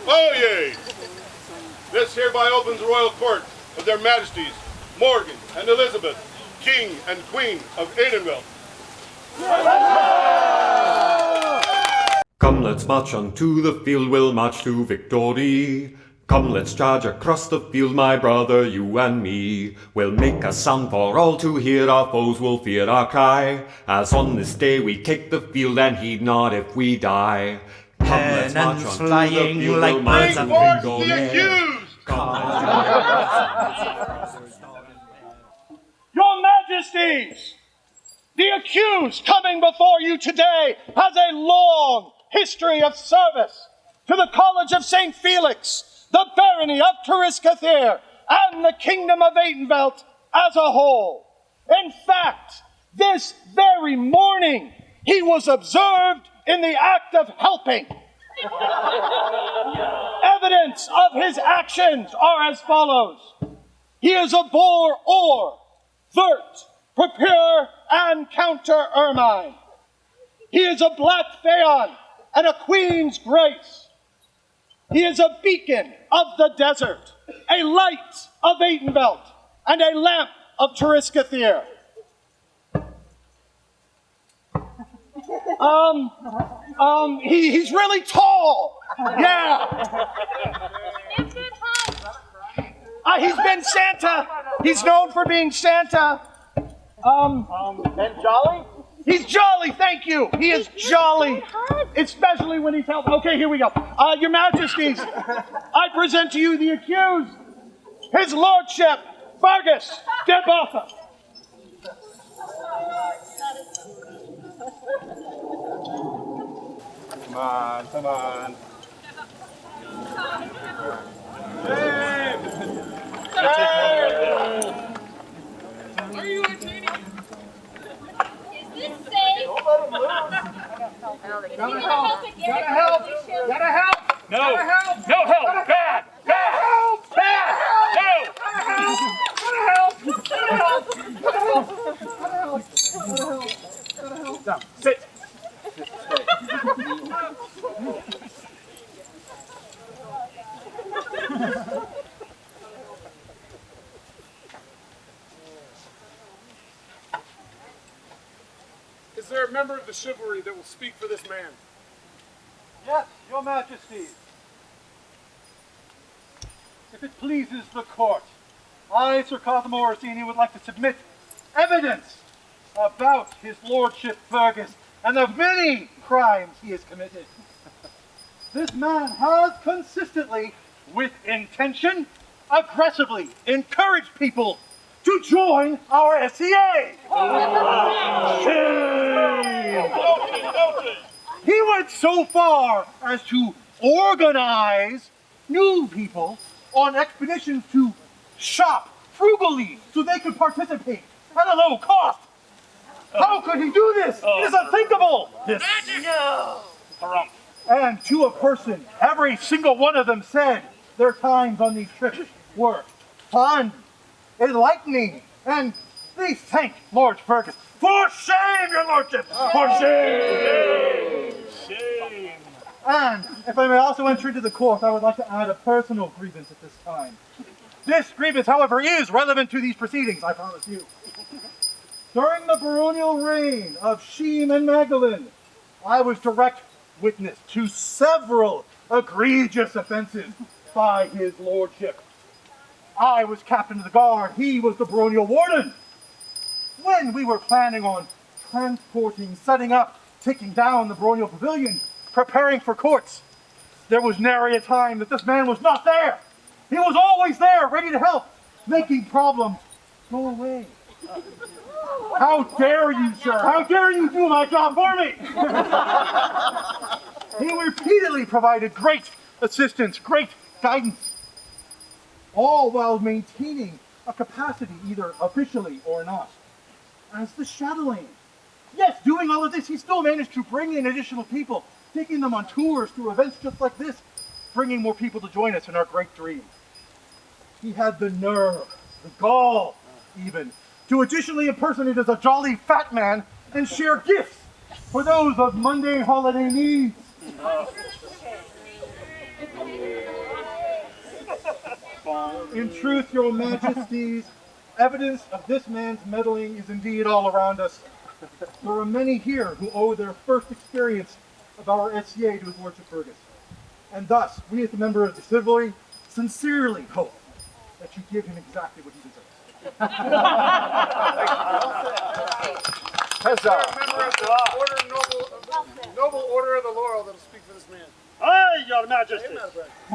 Oyez! This hereby opens the royal court of their majesties, Morgan and Elizabeth, King and Queen of Edenville. Come, let's march unto the field, we'll march to victory. Come, let's charge across the field, my brother, you and me. We'll make a sound for all to hear, our foes will fear our cry. As on this day we take the field and heed not if we die. Come, let's march Pennons unto flying the field, like we'll march birds of to Bring forth victory. the accused! Your Majesties, the accused coming before you today has a long history of service to the College of St. Felix, the barony of Triscathir, and the kingdom of Edenvelt as a whole. In fact, this very morning, he was observed in the act of helping. Evidence of his actions are as follows. He is a bore or, vert, prepare, and counter ermine. He is a black phaon and a queen's grace. He is a beacon of the desert, a light of Edenvelt, and a lamp of Triscathir. He's really tall. Yeah. He's been Santa. He's known for being Santa. And jolly? He's jolly, thank you. He is jolly, especially when he's helping. Okay, here we go. Your Majesties, I present to you the accused, His Lordship, Fergus de Botha. Come on, come on. Are you entertaining? Is this safe? Don't let him loose. Gotta help. Gotta help. Gotta help. No, Gotta help. no help, bad, bad, bad, no. Down. Sit. Is there a member of the chivalry that will speak for this man? Yes, Your Majesty. If it pleases the court, I, Sir Cosimo Orsini, would like to submit evidence about his lordship Fergus and the many crimes he has committed. This man has consistently, with intention, aggressively encouraged people to join our SCA. He went so far as to organize new people on expeditions to shop frugally so they could participate at a low cost. How could he do this? It is unthinkable. No. And to a person, every single one of them said their times on these trips were fun, enlightening, and they thanked Lord Fergus. For shame, your lordship! For shame! Shame! And if I may also enter into the court, I would like to add a personal grievance at this time. This grievance, however, is relevant to these proceedings, I promise you. During the baronial reign of Sheem and Magdalene, I was direct witness to several egregious offenses by his lordship. I was captain of the guard, he was the baronial warden. When we were planning on transporting, setting up, taking down the baronial pavilion, preparing for courts, there was nary a time that this man was not there. He was always there, ready to help, making problems go away. How dare you, sir? How dare you do my job for me? He repeatedly provided great assistance, great guidance, all while maintaining a capacity, either officially or not, as the shadowing. Yes, doing all of this, he still managed to bring in additional people, taking them on tours through events just like this, bringing more people to join us in our great dream. He had the nerve, the gall, even, to additionally impersonate as a jolly fat man and share gifts for those of mundane holiday needs. In truth, your majesties, evidence of this man's meddling is indeed all around us. There are many here who owe their first experience of our SCA to his lordship Fergus. And thus, we as the member of the Assembly sincerely hope that you give him exactly what he deserves. Huzzah! Member of the noble order of the Laurel that'll speak for this man. Aye, your majesty.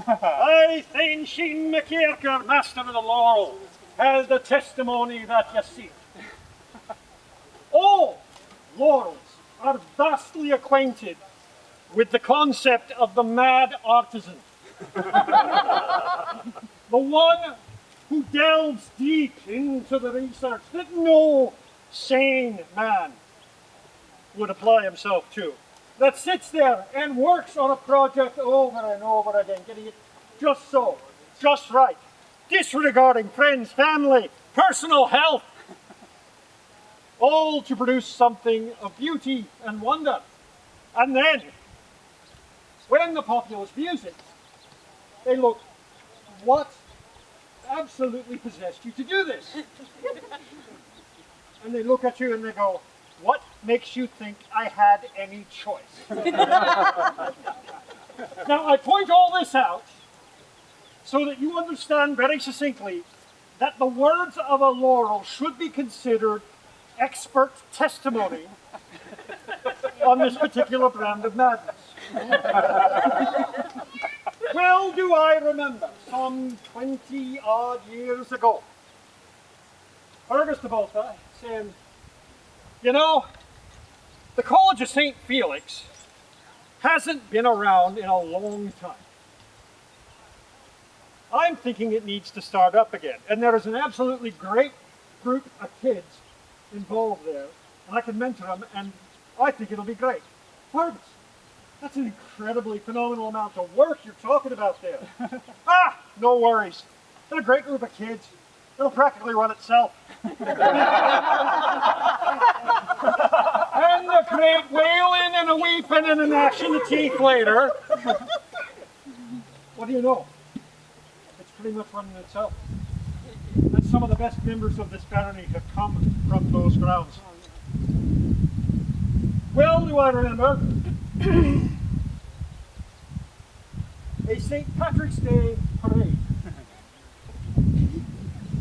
I, Thane Sheen McKearker, master of the Laurel, has the testimony that you see. All Laurels are vastly acquainted with the concept of the mad artisan. The one who delves deep into the research that no sane man would apply himself to. That sits there and works on a project over and over again, getting it just so, just right, disregarding friends, family, personal health, all to produce something of beauty and wonder. And then, when the populace views it, they look, what absolutely possessed you to do this? And they look at you and they go, what makes you think I had any choice? Now, I point all this out so that you understand very succinctly that the words of a Laurel should be considered expert testimony on this particular brand of madness. Well, do I remember, some 20-odd years ago, Fergus de Volta saying, you know, the College of St. Felix hasn't been around in a long time. I'm thinking it needs to start up again. And there is an absolutely great group of kids involved there, and I can mentor them, and I think it'll be great. Fergus, that's an incredibly phenomenal amount of work you're talking about there. No worries. They're a great group of kids. It'll practically run itself. And a great wailing and a weeping and a gnashing of teeth later. What do you know? It's pretty much running itself. And some of the best members of this barony have come from those grounds. Well, do I remember a St. Patrick's Day parade.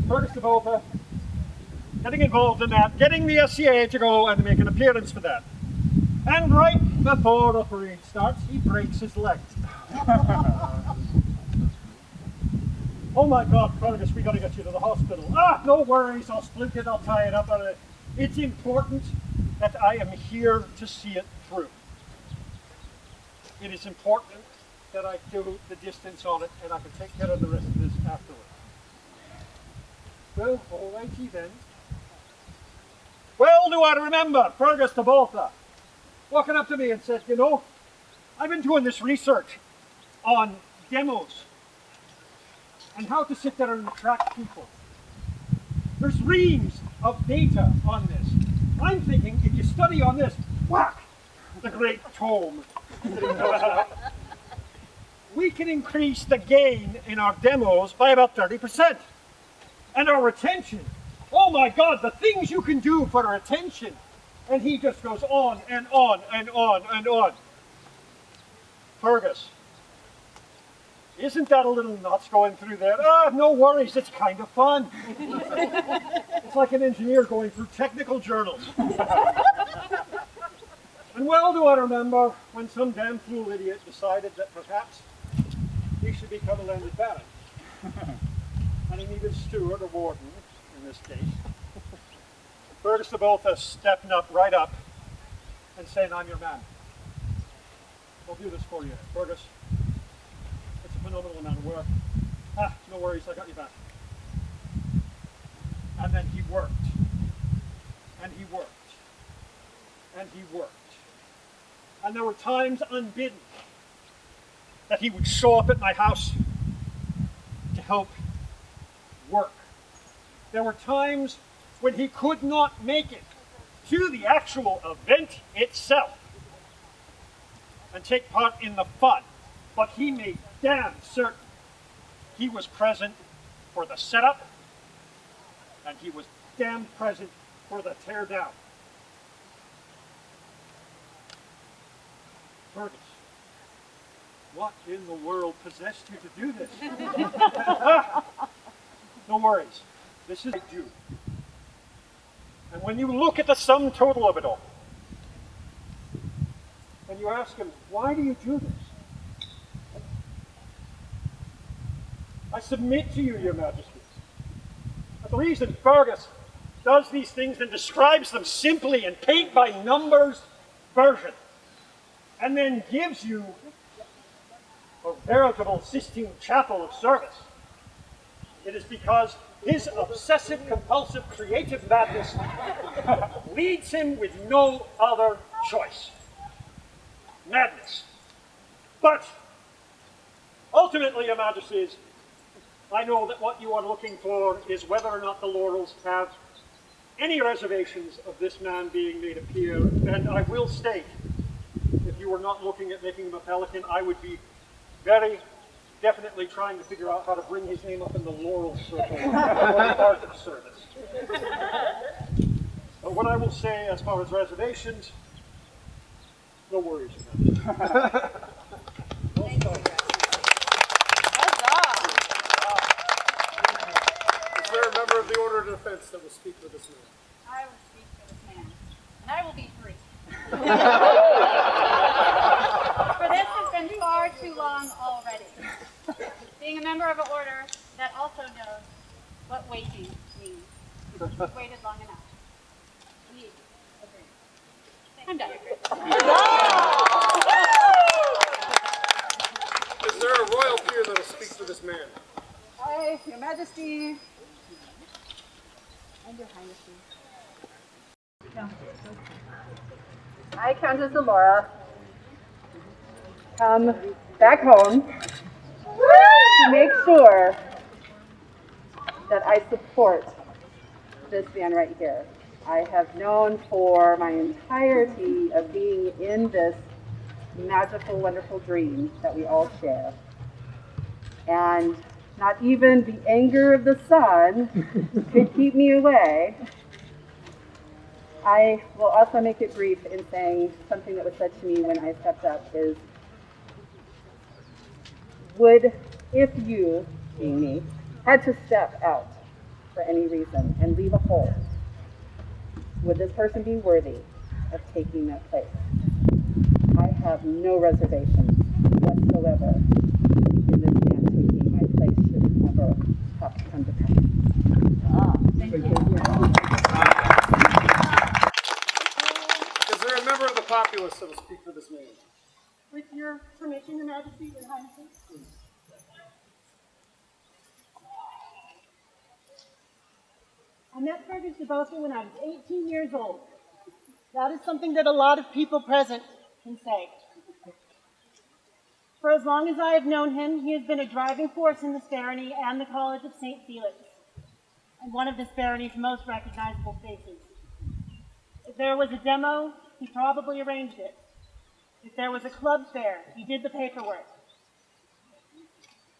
Fergus de Volta getting involved in that, getting the SCA to go and make an appearance for that. And right before the parade starts, he breaks his leg. Oh my God, Fergus, we gotta get you to the hospital. No worries, I'll splint it, I'll tie it up. It's important that I am here to see it through. It is important that I do the distance on it, and I can take care of the rest of this afterwards. Well, all righty then. Well, do I remember Fergus de Volta walking up to me and said, you know, I've been doing this research on demos and how to sit there and attract people. There's reams of data on this. I'm thinking if you study on this, whack, the great tome, we can increase the gain in our demos by about 30%. And our retention, oh my God, the things you can do for our retention. And he just goes on and on and on and on. Fergus, isn't that a little nuts going through there? No worries, it's kind of fun. It's like an engineer going through technical journals. And well do I remember when some damn fool idiot decided that perhaps he should become a landed baron. And he needed a steward or warden, in this case. Fergus de Volta stepping up, right up, and saying, I'm your man. I'll do this for you. Fergus, it's a phenomenal amount of work. No worries, I got you back. And then he worked. And he worked. And he worked. And there were times unbidden that he would show up at my house to help work. There were times when he could not make it to the actual event itself and take part in the fun, but he made damn certain he was present for the setup, and he was damn present for the tear down. Fergus, what in the world possessed you to do this? No worries. This is due. And when you look at the sum total of it all, and you ask him, why do you do this? I submit to you, your majesties, that the reason Fergus does these things and describes them simply in paint-by-numbers version, and then gives you a veritable Sistine Chapel of service, it is because his obsessive-compulsive creative madness leads him with no other choice. Madness. But ultimately, your majesties, I know that what you are looking for is whether or not the Laurels have any reservations of this man being made a peer, and I will state, if you were not looking at making him a Pelican, I would be very definitely trying to figure out how to bring his name up in the Laurel circle for the art of service. But what I will say as far as reservations, no worries about it. Is there a member of the Order of Defense that will speak for this man? I will speak for this man, and I will be free. For this has been far too long already. Being a member of an order that also knows what waiting means. We've waited long enough. We agree. I'm done. Is there a royal peer that will speak for this man? Hi, Your Majesty. And Your Highness. I, Countess Alora, come back home to make sure that I support this man right here. I have known for my entirety of being in this magical, wonderful dream that we all share. And not even the anger of the sun could keep me away. I will also make it brief in saying something that was said to me when I stepped up is, if you, being me, had to step out for any reason and leave a hole, would this person be worthy of taking that place? I have no reservations whatsoever in this man taking my place should it ever have to come to pass. Thank you. Is there a member of the populace that will speak for this man? With your permission, Your Majesty, Your Highness. I met Fergus de Bosa when I was 18 years old. That is something that a lot of people present can say. For as long as I have known him, he has been a driving force in this barony and the College of St. Felix, and one of this barony's most recognizable faces. If there was a demo, he probably arranged it. If there was a club fair, he did the paperwork.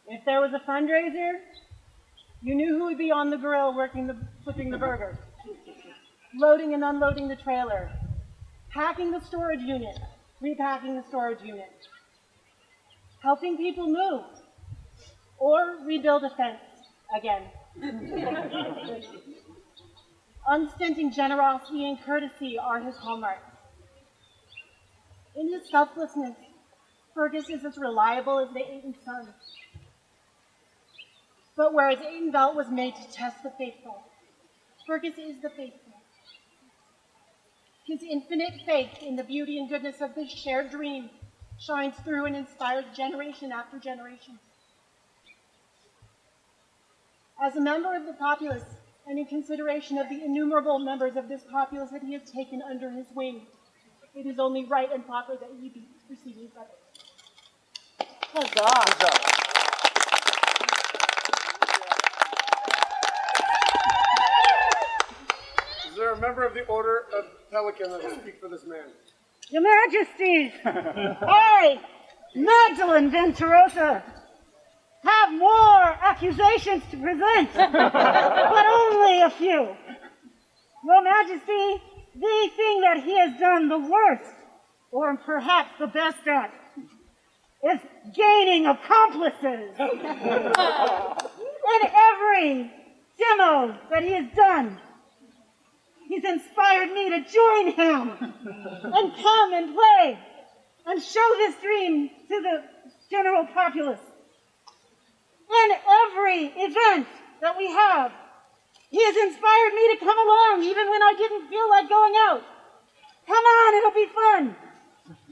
If there was a fundraiser, you knew who would be on the grill flipping the burger, loading and unloading the trailer, packing the storage unit, repacking the storage unit, helping people move, or rebuild a fence again. Unstinting generosity and courtesy are his hallmarks. In his selflessness, Fergus is as reliable as the Ayton sun. But whereas Aytonville was made to test the faithful, Fergus is the faithful. His infinite faith in the beauty and goodness of this shared dream shines through and inspires generation after generation. As a member of the populace, and in consideration of the innumerable members of this populace that he has taken under his wing, it is only right and proper that he be receiving credit. Huzzah! Is there a member of the Order of Pelican that will speak for this man? Your Majesties, I, Magdalene Venturosa, have more accusations to present, but only a few. Your Majesty, the thing that he has done the worst, or perhaps the best at, is gaining accomplices. In every demo that he has done, he's inspired me to join him and come and play and show this dream to the general populace. In every event that we have, he has inspired me to come along even when I didn't feel like going out. Come on, it'll be fun.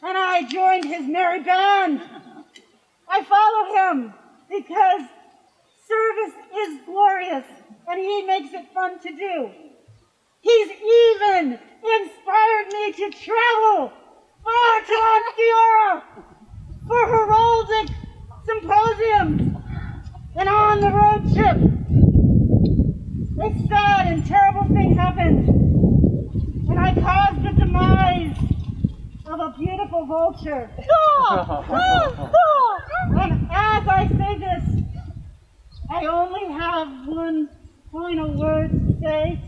And I joined his merry band. I follow him because service is glorious and he makes it fun to do. He's even inspired me to travel far to Obscura for heraldic symposiums and on the road trip. A sad and terrible thing happened, and I caused the demise of a beautiful vulture. And as I say this, I only have one final word to say.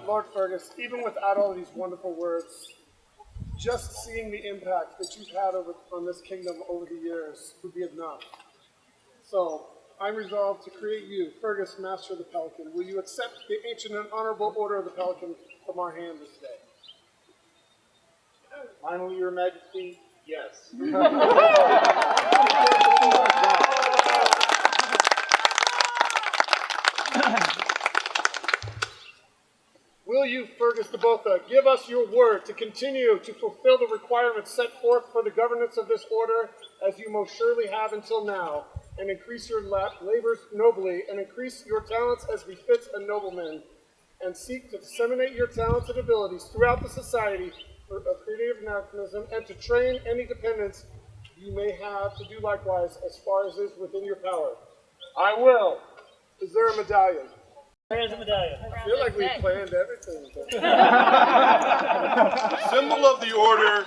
Lord Fergus, even without all of these wonderful words, just seeing the impact that you've had on this kingdom over the years would be enough. So, I'm resolved to create you, Fergus, Master of the Pelican. Will you accept the ancient and honorable order of the Pelican from our hand this day? Finally, Your Majesty, yes. Will you, Fergus de Botha, give us your word to continue to fulfill the requirements set forth for the governance of this order, as you most surely have until now, and increase your labors nobly, and increase your talents as befits a nobleman, and seek to disseminate your talents and abilities throughout the society for a creative anachronism, and to train any dependents you may have to do likewise as far as is within your power? I will. Is there a medallion? There's a medallion. I feel like we planned everything. The symbol of the order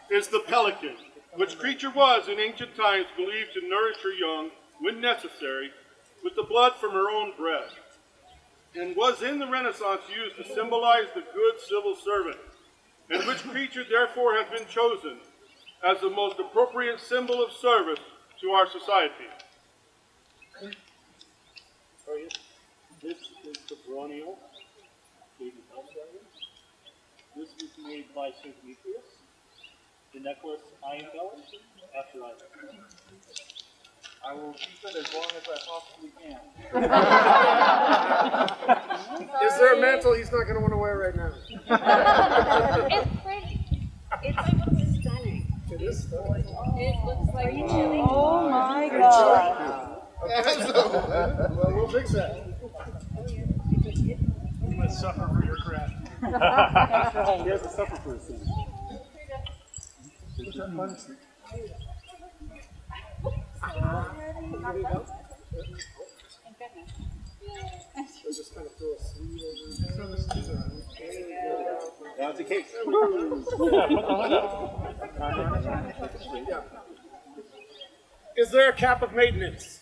is the pelican, which creature was in ancient times believed to nourish her young, when necessary, with the blood from her own breast, and was in the Renaissance used to symbolize the good civil servant, and which creature therefore has been chosen as the most appropriate symbol of service to our society. This is the Bronio, baby house dragon. This was made by St. Demetrius. The necklace I embellished after I left. I will keep it as long as I possibly can. Is there a mantle he's not going to want to wear right now? It's pretty. It's stunning. It is stunning. It looks like you chilly. Oh my God. Well, we'll fix that. You must suffer for your craft. He has to suffer for his sins. Just kind of throw a sleeve over. That's a case. Is there a cap of maintenance?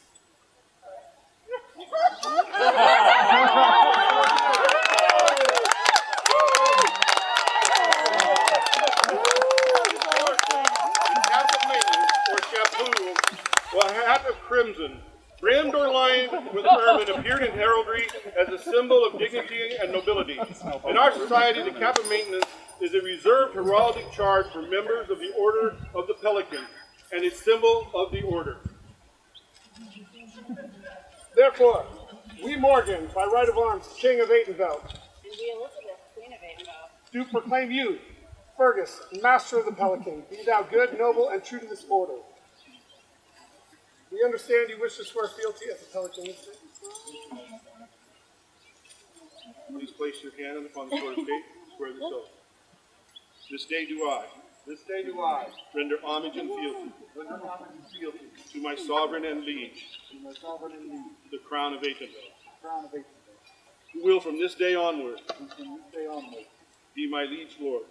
Or hat of crimson, brimmed or lined with ermine, appeared in heraldry as a symbol of dignity and nobility. In our society, the cap of maintenance is a reserved heraldic charge for members of the Order of the Pelican, and a symbol of the order. Therefore, we Morgan, by right of arms, King of Atenveld, And we Elizabeth, Queen of Atenveld, do proclaim you, Fergus, Master of the Pelican, be thou good, noble, and true to this order. We understand you wish to swear fealty as a Pelican. Please place your hand upon the sword of state and swear this oath. This day do I, This day do I render homage and fealty to my sovereign and liege, the crown of Aitkenville, who will from this day onward be my liege lord.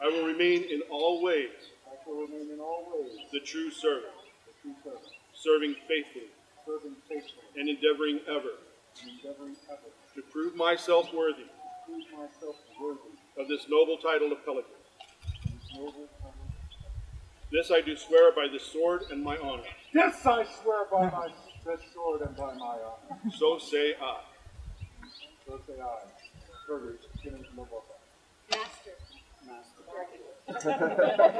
I will remain in all ways the true servant, serving faithfully and endeavoring ever to prove myself worthy of this noble title of Pelican. This I do swear by the sword and my honor. This I swear by this sword and by my honor. So say I. So say I. Fergus,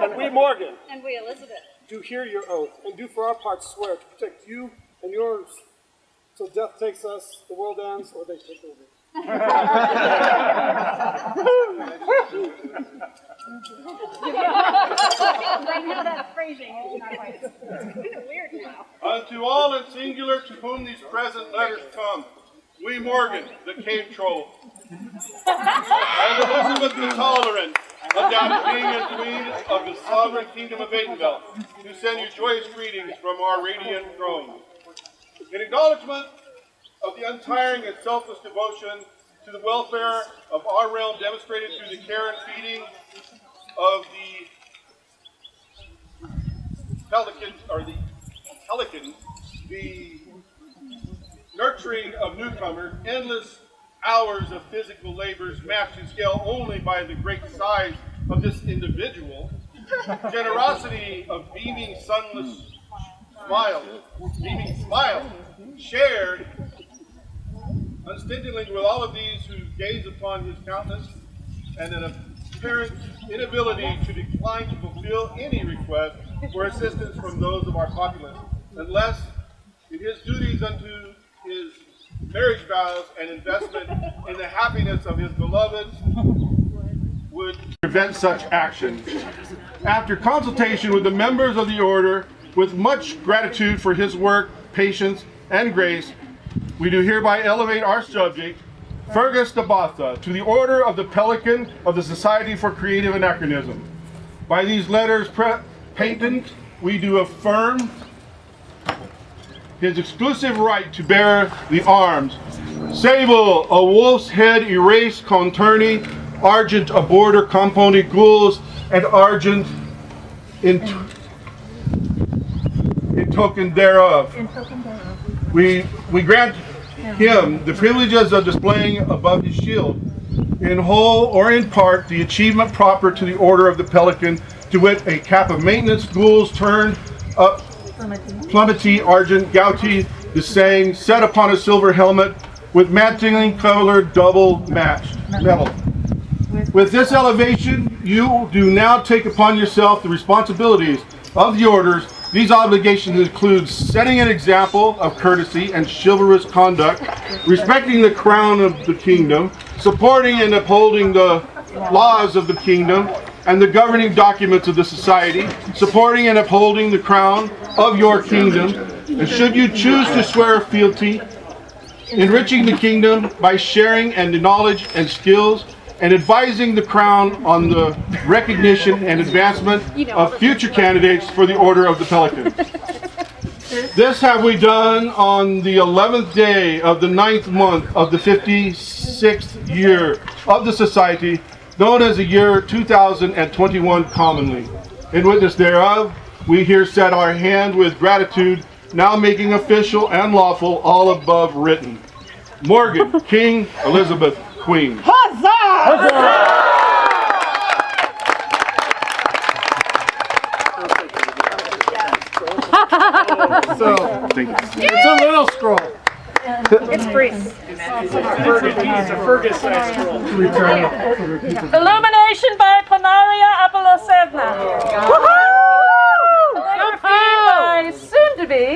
and we, Morgan, And we, Elizabeth, do hear your oath, and do for our part swear to protect you and yours till death takes us, the world ends, or they take over. I know that phrasing. It's not quite. It's kind of weird now. Unto all and singular to whom these present letters come, we Morgan, the cave troll, and Elizabeth the tolerant, undoubted king and queen of the sovereign kingdom of Aitkenville, who send you joyous greetings from our radiant throne. In acknowledgement of the untiring and selfless devotion to the welfare of our realm demonstrated through the care and feeding of the Pelican, the nurturing of newcomers, endless hours of physical labors matched in scale only by the great size of this individual, generosity of beaming smiles, shared unstintingly with all of these who gaze upon his countenance, and an apparent inability to decline to fulfill any request for assistance from those of our populace, unless in his duties unto his marriage vows and investment in the happiness of his beloveds would prevent such action. After consultation with the members of the order, with much gratitude for his work, patience, and grace, we do hereby elevate our subject, Fergus de Botha, to the Order of the Pelican of the Society for Creative Anachronism. By these letters patent, we do affirm his exclusive right to bear the arms. Sable, a wolf's head erased, conturny, argent, a border compounded gules, and argent in token thereof. We grant him the privileges of displaying above his shield, in whole or in part, the achievement proper to the Order of the Pelican, to wit, a cap of maintenance, gules turned up, plummetty, argent, gouty, the saying, set upon a silver helmet, with mantling colored double matched metal. With this elevation, you do now take upon yourself the responsibilities of the orders. These obligations include setting an example of courtesy and chivalrous conduct, respecting the crown of the kingdom, supporting and upholding the laws of the kingdom and the governing documents of the society, supporting and upholding the crown of your kingdom, and should you choose to swear fealty, enriching the kingdom by sharing and the knowledge and skills, and advising the crown on the recognition and advancement of future candidates for the Order of the Pelican. This have we done on the 11th day of the 9th month of the 56th year of the society, known as the year 2021 commonly. In witness thereof, we here set our hand with gratitude, now making official and lawful all above written. Morgan, King, Elizabeth, Queen. So, it's a little scroll. It's brief. It's a Fergus size scroll. Illumination by Planaria Apolosevna. Calligraphy by soon-to-be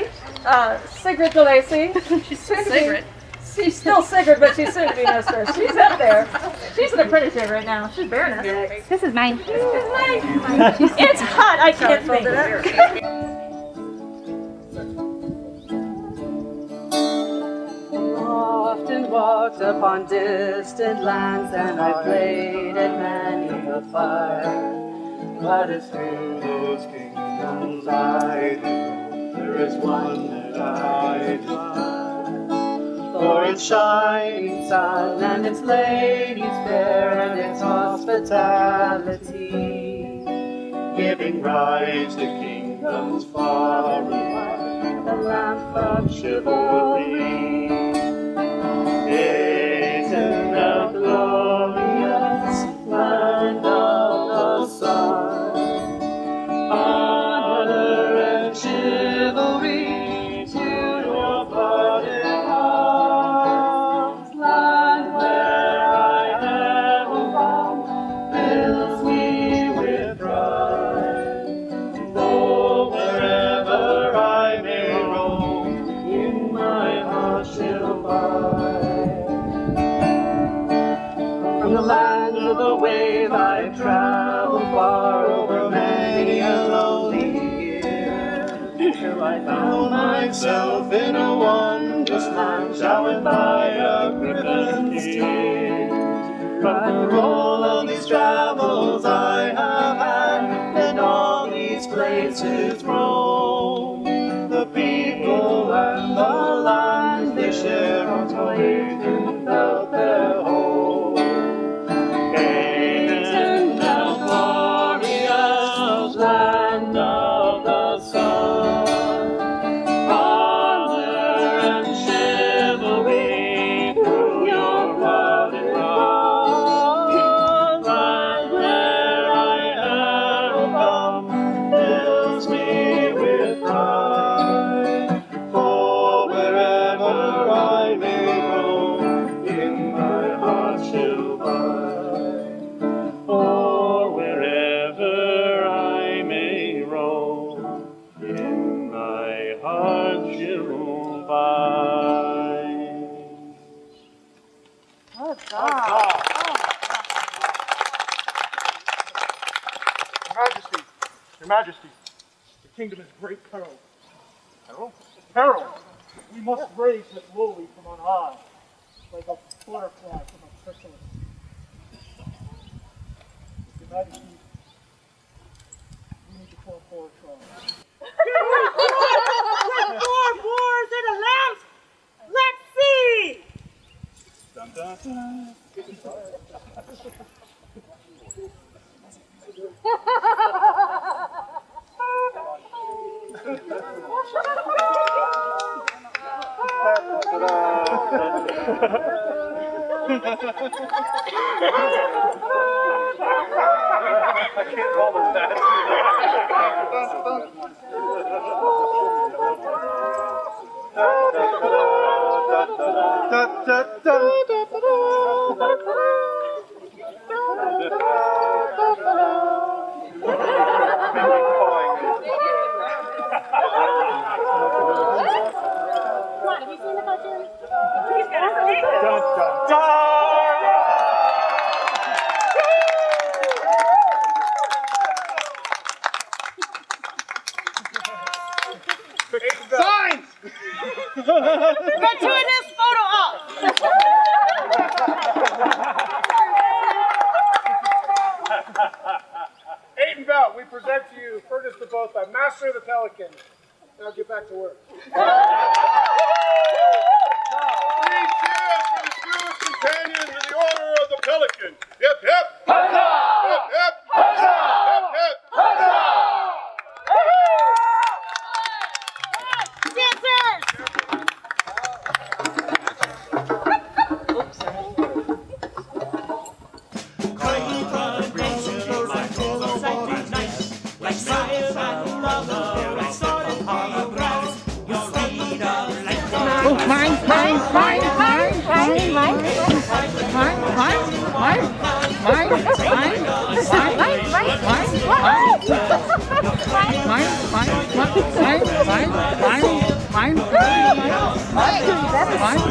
Sigrid de Lacy. She's Sigrid. She's still Sigrid, but she's soon-to-be mistress. She's up there. She's an apprentice right now. She's Baroness. This is mine. It's hot. I can't make it. Often walked upon distant lands, and I played at many a fire. Glideth through those kingdoms I do know, there is one that I trust. For its shining sun and its ladies fair and its hospitality, giving rise to kingdoms far and wide, the lamp of chivalry. Hasten the glorious land of the sun, honor and chivalry to your parted hearts. Land where I have a home fills me with pride, for wherever I may roam, in my heart shall abide. From the land of the wave I've traveled far over many a lonely year, till I found myself in a wondrous land showered by a griffin's tears. But for all of these travels I have had, and all these places roam, the people and the land they share on my way without their home. Hasten the glorious land of the sun, honor and chivalry through your blood and blood. Land where I have come fills me with pride, for wherever I may roam, in my heart shall abide. For wherever I may roam, in my heart shall abide. Good job. Your Majesty, the kingdom is great peril. Peril? Peril! We must raise it lowly from on high, like a butterfly from a chrysalis. Your Majesty, we need to form 4 tribes. With 4 boars and a lamb, let's see! Dun, dun, dun. I can't call this that. What, have you seen the cartoon? Dun, dun, dun. Signs! Gratuitous photo op! Eight and Belt, we present to you Fergus the Boatman, master of the Pelican. Now get back to work. 3 cheers for the steward's companions in the order of the Pelican. Hip, hip! Huzzah! Hip, hip! Huzzah! Hip, hip! Dancers! Mine.